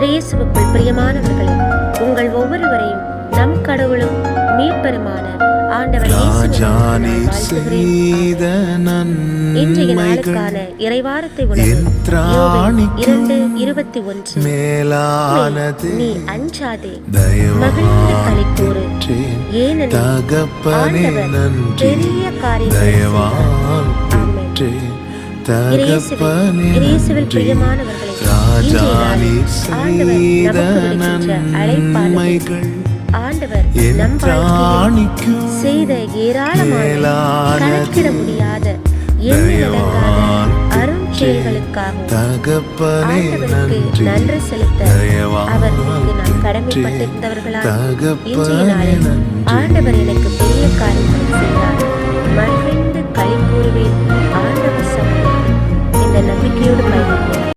இயேசுவுக்குள் பிரியமானவர்களே, உங்கள் ஒவ்வொருவரையும் நம் கடவுளும் மீட்பெருமான ஆண்டவர் இன்றைய நாளுக்கான இறைவாரத்தை நீ அஞ்சாதே, மகிழ்ந்து களிக்கூறு, ஏனெனில் ஆண்டவர் பெரிய காரியங்களை இயேசுவில் பிரியமானவர்களே, ஆண்டவர் நம் வாழ்க்கையில் செய்த ஏராளமான கணக்கிட முடியாத அருஞ்செயல்களுக்காக ஆண்டவருக்கு நன்றி செலுத்த அவருக்கு நாம் கடமைப்பட்டிருந்தவர்களால் இன்றைய நாளில் ஆண்டவர் எனக்கு பெரிய காரியங்களை செய்தார், மகிழ்ந்து களி கூறுவேன், ஆண்டவர் சமூகத்தில் இந்த நம்பிக்கையோடு பயணிப்போம்.